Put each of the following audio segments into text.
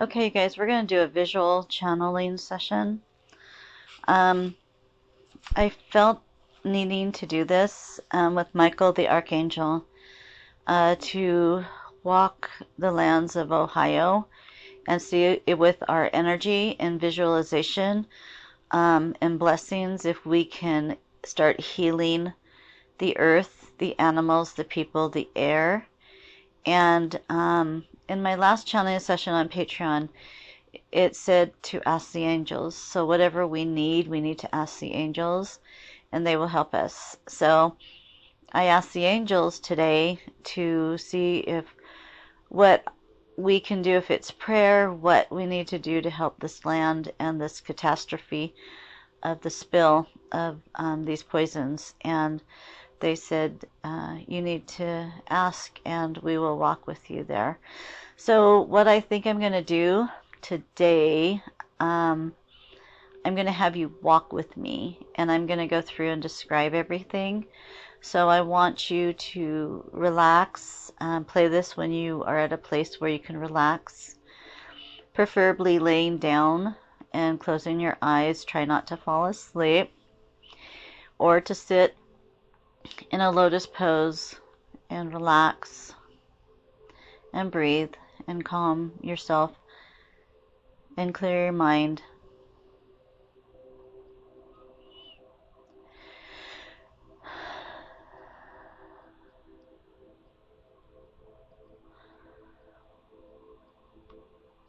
Okay, guys, we're going to do a visual channeling session. I felt needing to do this with Michael the Archangel to walk the lands of Ohio and see it with our energy and visualization and blessings if we can start healing the earth, the animals, the people, the air. And in my last channeling session on Patreon, it said to ask the angels. So whatever we need to ask the angels, and they will help us. So I asked the angels today to see if what we can do, if it's prayer, what we need to do to help this land and this catastrophe of the spill of these poisons. And they said, you need to ask and we will walk with you there. So what I think I'm going to do today, I'm going to have you walk with me, and I'm going to go through and describe everything. So I want you to relax, play this when you are at a place where you can relax, preferably laying down and closing your eyes. Try not to fall asleep, or to sit in a lotus pose and relax and breathe and calm yourself and clear your mind.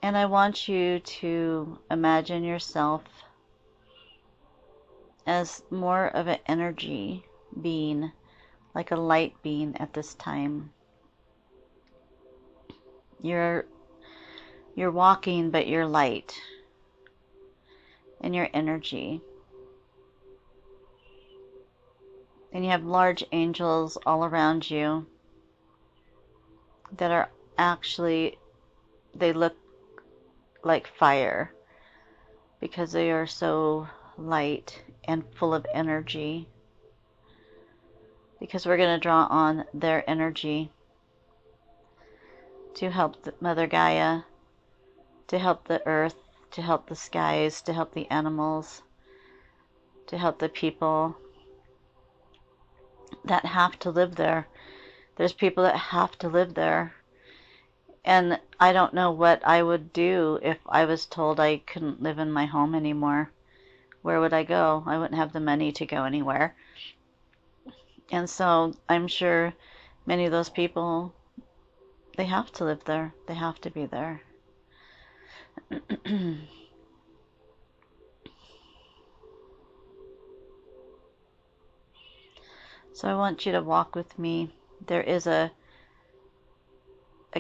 And I want you to imagine yourself as more of an energy being, like a light being at this time. You're walking, but you're light and your energy. And you have large angels all around you that are actually, they look like fire because they are so light and full of energy. Because we're going to draw on their energy to help Mother Gaia, to help the earth, to help the skies, to help the animals, to help the people that have to live there. There's people that have to live there. And I don't know what I would do if I was told I couldn't live in my home anymore. Where would I go? I wouldn't have the money to go anywhere. And so I'm sure many of those people, they have to live there. They have to be there. So I want you to walk with me. There is a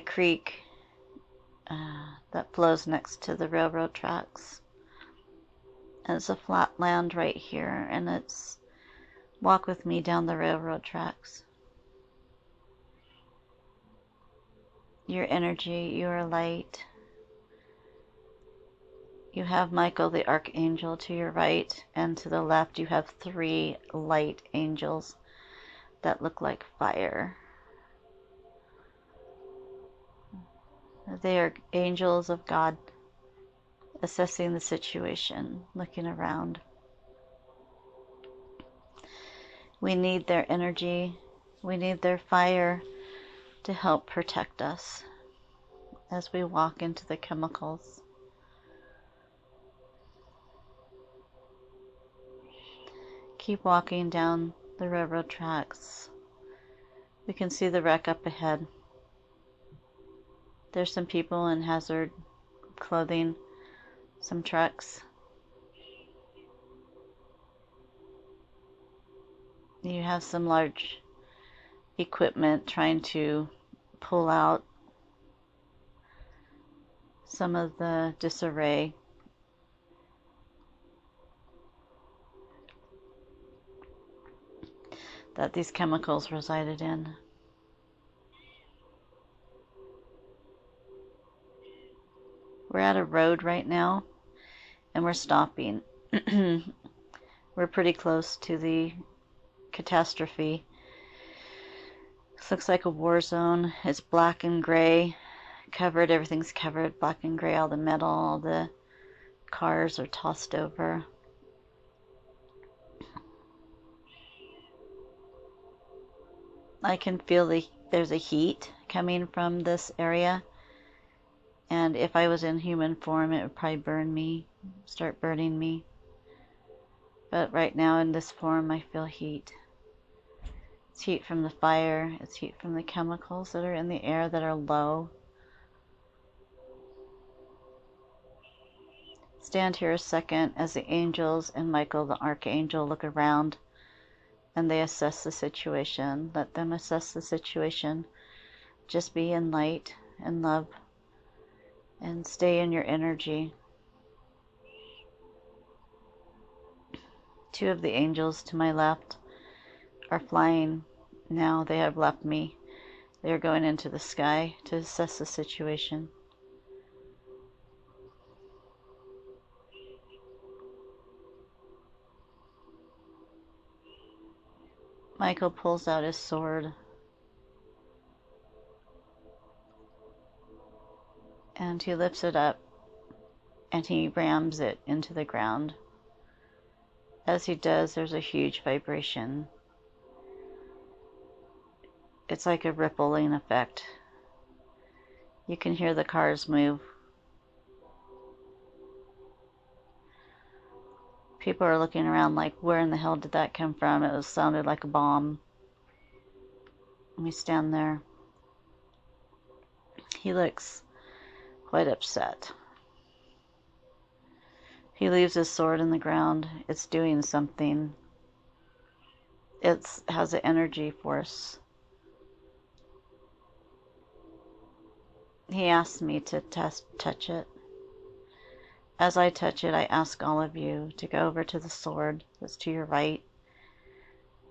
creek that flows next to the railroad tracks. And it's a flat land right here, and it's walk with me down the railroad tracks. Your energy, you are light. You have Michael the Archangel to your right, and to the left you have 3 light angels that look like fire. They are angels of God, assessing the situation, looking around. We need their energy, we need their fire to help protect us as we walk into the chemicals. Keep walking down the railroad tracks. We can see the wreck up ahead. There's some people in hazard clothing, some trucks. You have some large equipment trying to pull out some of the disarray. That these chemicals resided in. We're at a road right now, and we're stopping. We're pretty close to the catastrophe. This looks like a war zone. It's black and gray, covered. Everything's covered, black and gray. All the metal, all the cars are tossed over. I can feel there's a heat coming from this area. And if I was in human form, it would probably burn me, start burning me. But right now in this form, I feel heat. It's heat from the fire. It's heat from the chemicals that are in the air that are low. Stand here a second as the angels and Michael the archangel look around and they assess the situation. Let them assess the situation. Just be in light and love and stay in your energy. Two of the angels to my left are flying now. They have left me. They are going into the sky to assess the situation. Michael pulls out his sword and he lifts it up and he rams it into the ground. As he does, there's a huge vibration. It's like a rippling effect. You can hear the cars move. People are looking around like, where in the hell did that come from? It sounded like a bomb. And we stand there. He looks quite upset. He leaves his sword in the ground. It's doing something. It has an energy force. He asked me to touch it. As I touch it, I ask all of you to go over to the sword that's to your right,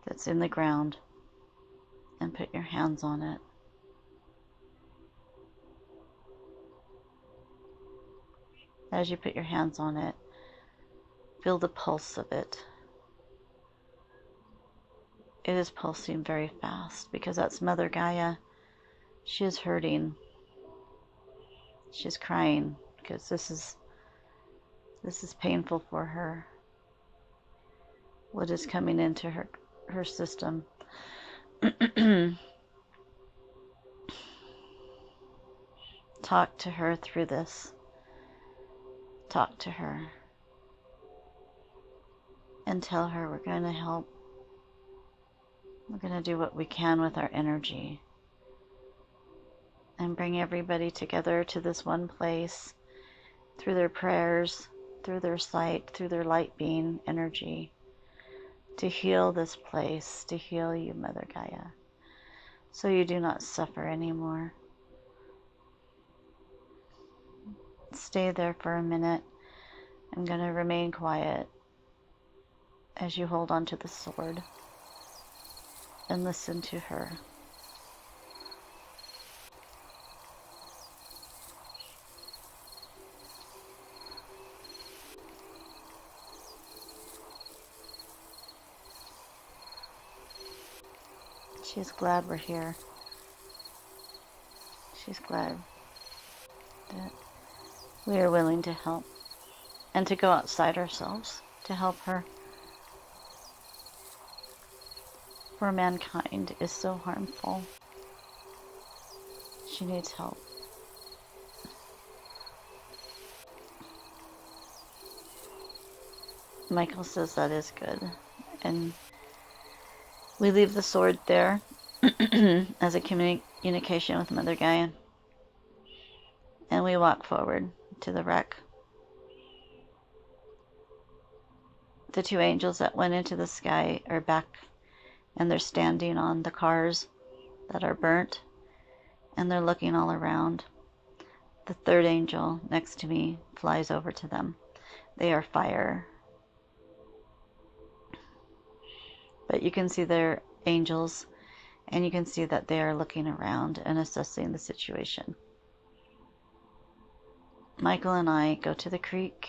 that's in the ground, and put your hands on it. As you put your hands on it, feel the pulse of it. It is pulsing very fast because that's Mother Gaia. She is hurting. She's crying because this is painful for her. What is coming into her system. Talk to her through this. Talk to her. And tell her we're going to help. We're going to do what we can with our energy. And bring everybody together to this one place through their prayers, through their sight, through their light being energy, to heal this place, to heal you, Mother Gaia, so you do not suffer anymore. Stay there for a minute. I'm going to remain quiet as you hold onto the sword and listen to her. She's glad we're here. She's glad that we are willing to help and to go outside ourselves to help her. For mankind is so harmful. She needs help. Michael says that is good. And we leave the sword there as a communication with Mother Gaia. And we walk forward to the wreck. The two angels that went into the sky are back, and they're standing on the cars that are burnt, and they're looking all around. The third angel next to me flies over to them. They are fire. But you can see they're angels, and you can see that they are looking around and assessing the situation. Michael and I go to the creek,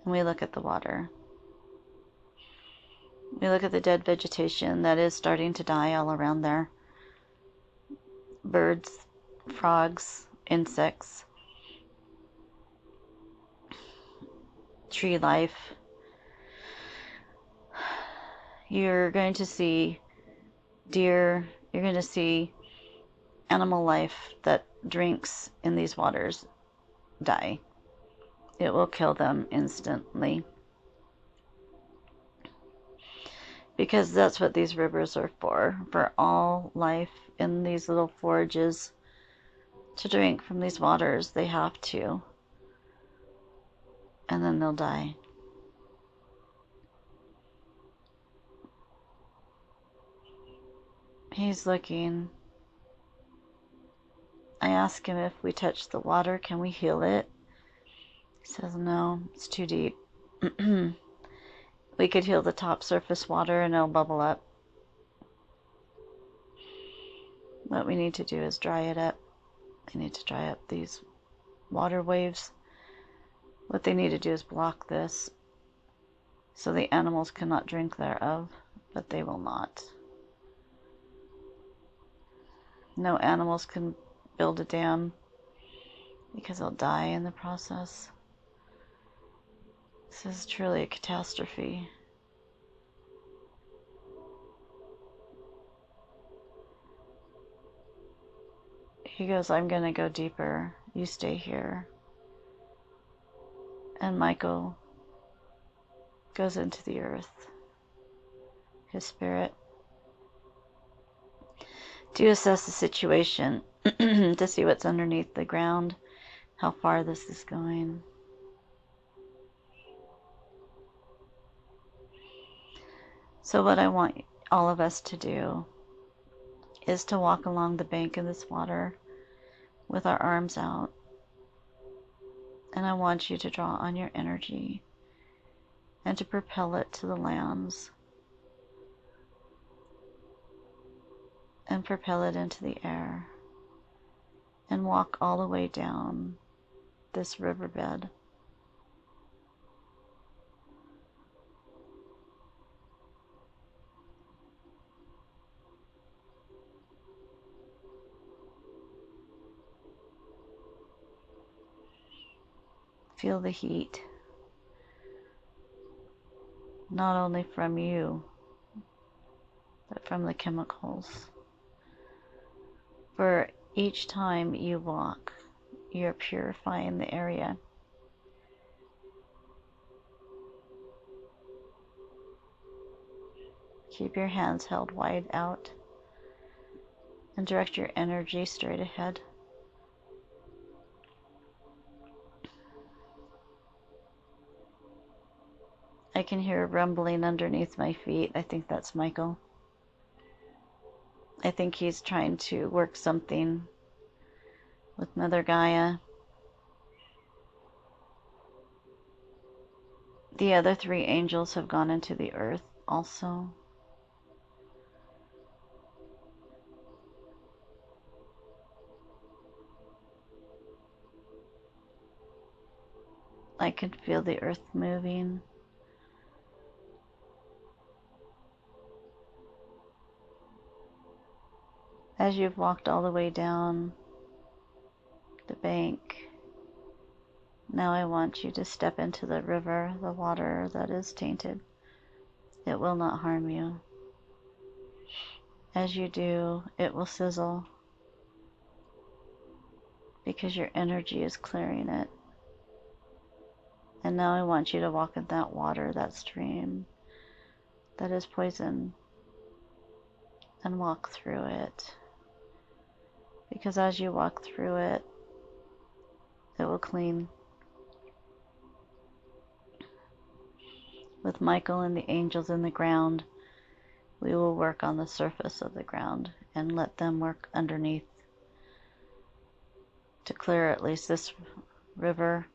and we look at the water. We look at the dead vegetation that is starting to die all around there. Birds frogs, insects, tree life. You're going to see deer, you're going to see animal life that drinks in these waters die. It will kill them instantly. Because that's what these rivers are for all life in these little forages to drink from these waters. They have to. And then they'll die. He's looking. I ask him if we touch the water, can we heal it? He says, no, it's too deep. We could heal the top surface water and it'll bubble up. What we need to do is dry it up. They need to dry up these water waves. What they need to do is block this so the animals cannot drink thereof, but they will not. No animals can build a dam because they'll die in the process. This is truly a catastrophe. He goes, I'm going to go deeper. You stay here. And Michael goes into the earth, his spirit, to assess the situation, to see what's underneath the ground, how far this is going. So what I want all of us to do is to walk along the bank of this water with our arms out. And I want you to draw on your energy and to propel it to the lands and propel it into the air and walk all the way down this riverbed. Feel the heat, not only from you, but from the chemicals. For each time you walk, you're purifying the area. Keep your hands held wide out and direct your energy straight ahead. I can hear rumbling underneath my feet. I think that's Michael. I think he's trying to work something with Mother Gaia. The other 3 angels have gone into the earth also. I can feel the earth moving. As you've walked all the way down the bank, now I want you to step into the river, the water that is tainted. It will not harm you. As you do, it will sizzle because your energy is clearing it. And now I want you to walk in that water, that stream that is poison, and walk through it. Because as you walk through it, it will clean. With Michael and the angels in the ground, we will work on the surface of the ground and let them work underneath to clear at least this river,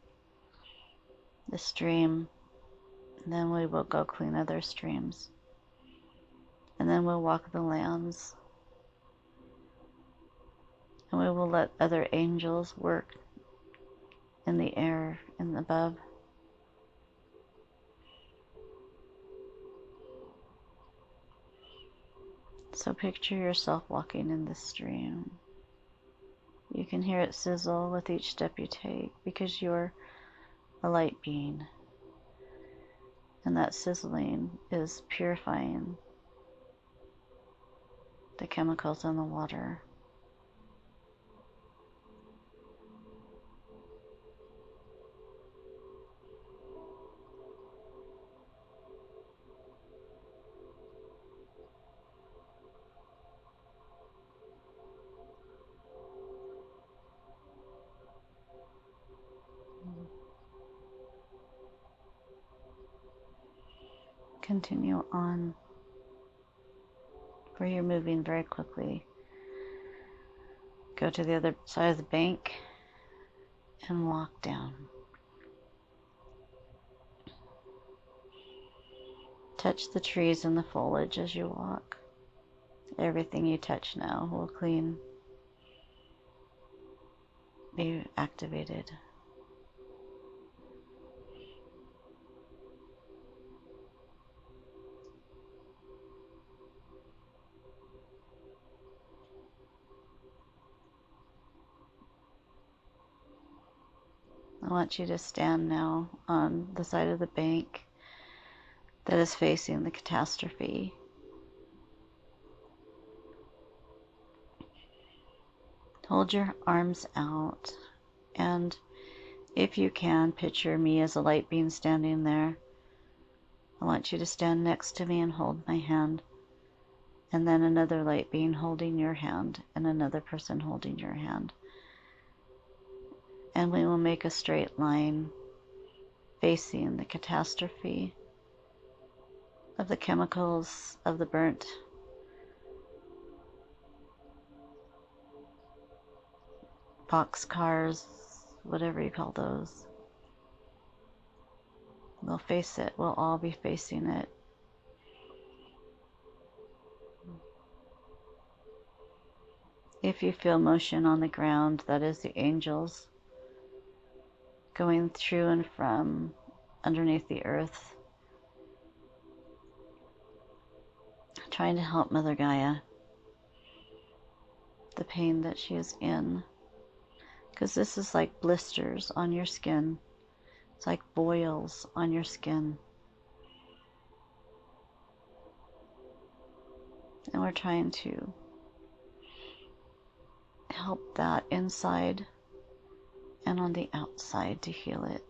this stream. And then we will go clean other streams. And then we'll walk the lands. And we will let other angels work in the air and above. So picture yourself walking in this stream. You can hear it sizzle with each step you take because you're a light being. And that sizzling is purifying the chemicals in the water. Continue on, where you're moving very quickly. Go to the other side of the bank and walk down. Touch the trees and the foliage as you walk. Everything you touch now will be activated. I want you to stand now on the side of the bank that is facing the catastrophe. Hold your arms out, and if you can, picture me as a light being standing there. I want you to stand next to me and hold my hand, and then another light being holding your hand, and another person holding your hand. And we will make a straight line facing the catastrophe of the chemicals of the burnt boxcars, whatever you call those. We'll face it. We'll all be facing it. If you feel motion on the ground, that is the angels going through and from underneath the earth, trying to help Mother Gaia, the pain that she is in. Because this is like blisters on your skin. It's like boils on your skin. And we're trying to help that inside and on the outside to heal it.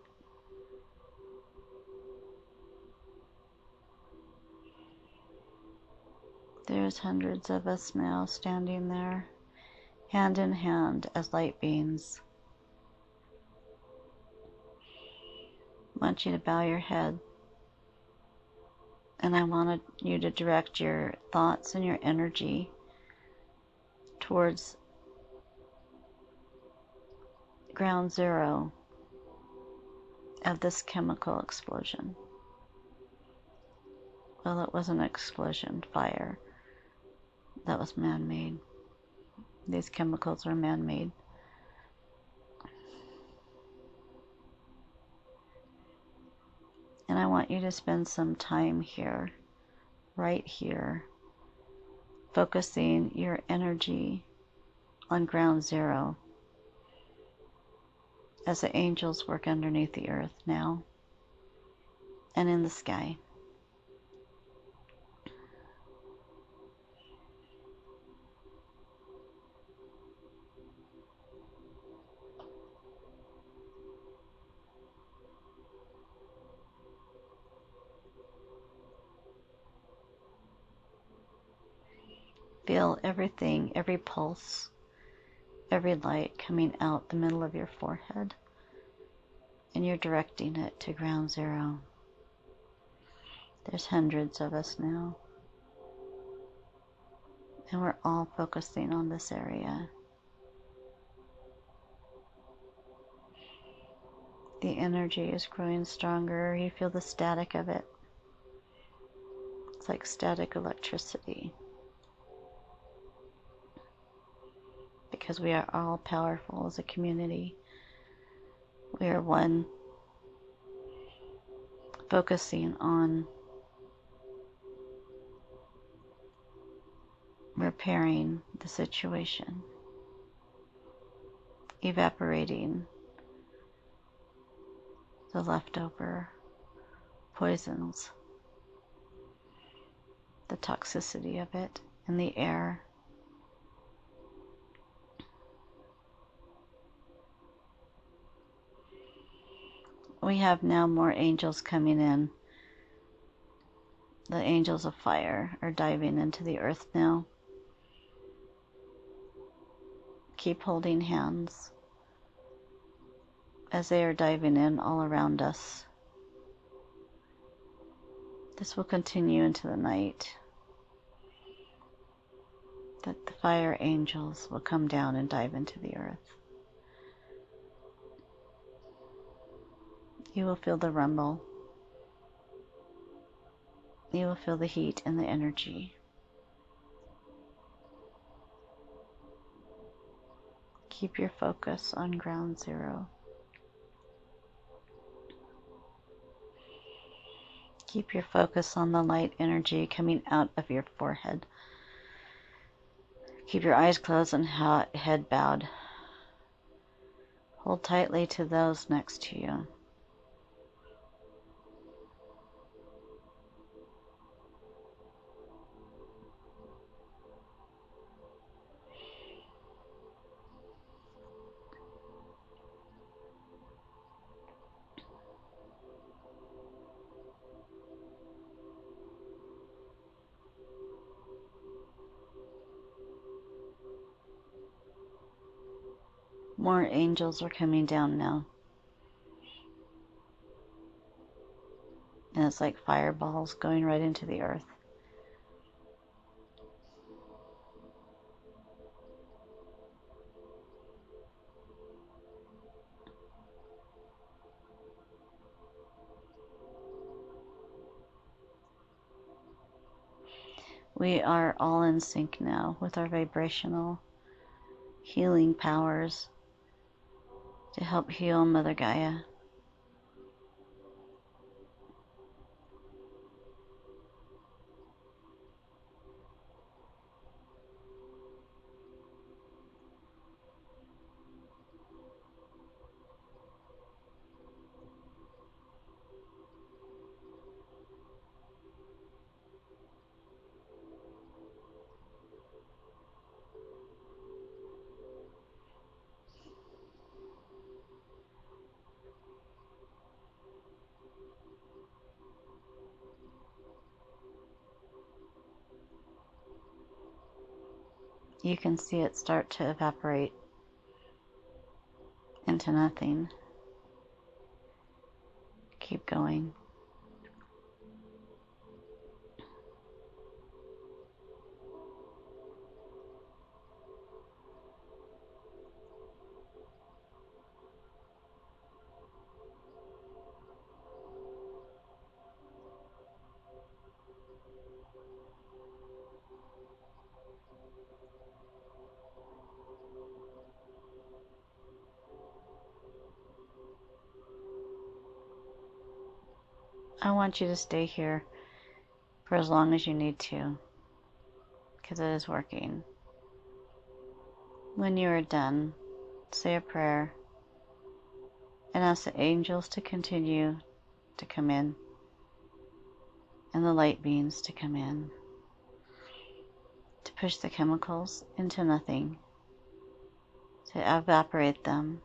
There's hundreds of us now standing there, hand in hand as light beings. I want you to bow your head, and I wanted you to direct your thoughts and your energy towards ground zero of this chemical explosion. Well, it was an explosion, fire. That was man-made. These chemicals are man-made. And I want you to spend some time here, right here, focusing your energy on ground zero as the angels work underneath the earth now and in the sky. Feel everything, every pulse, every light coming out the middle of your forehead, and you're directing it to ground zero. There's hundreds of us now, and we're all focusing on this area. The energy is growing stronger. You feel the static of it. It's like static electricity. Because we are all powerful as a community. We are one, focusing on repairing the situation. evaporating the leftover poisons, the toxicity of it in the air. We have now more angels coming in. The angels of fire are diving into the earth now. Keep holding hands as they are diving in all around us. This will continue into the night, that the fire angels will come down and dive into the earth. You will feel the rumble. You will feel the heat and the energy. Keep your focus on ground zero. Keep your focus on the light energy coming out of your forehead. Keep your eyes closed and head bowed. Hold tightly to those next to you. More angels are coming down now. And it's like fireballs going right into the earth. We are all in sync now with our vibrational healing powers to help heal Mother Gaia. You can see it start to evaporate into nothing. Keep going. I want you to stay here for as long as you need to, because it is working. When you are done, say a prayer and ask the angels to continue to come in and the light beings to come in, to push the chemicals into nothing, to evaporate them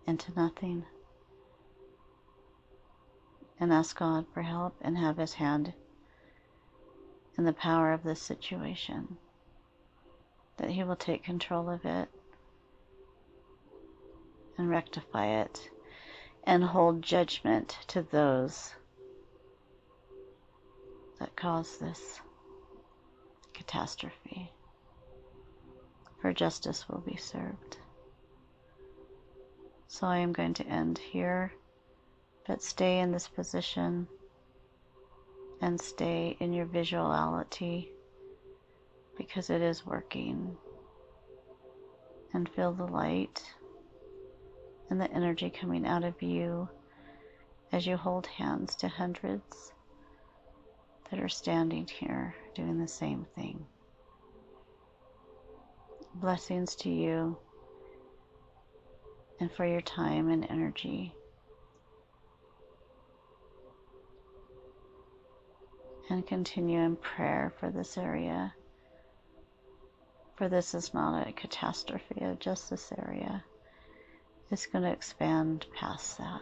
into nothing, and ask God for help and have His hand in the power of this situation, that He will take control of it and rectify it and hold judgment to those that cause this catastrophe, for justice will be served. So I am going to end here, but stay in this position and stay in your visuality, because it is working. And feel the light and the energy coming out of you as you hold hands to hundreds that are standing here doing the same thing. Blessings to you. and for your time and energy. And continue in prayer for this area. For this is not a catastrophe of just this area. It's going to expand past that.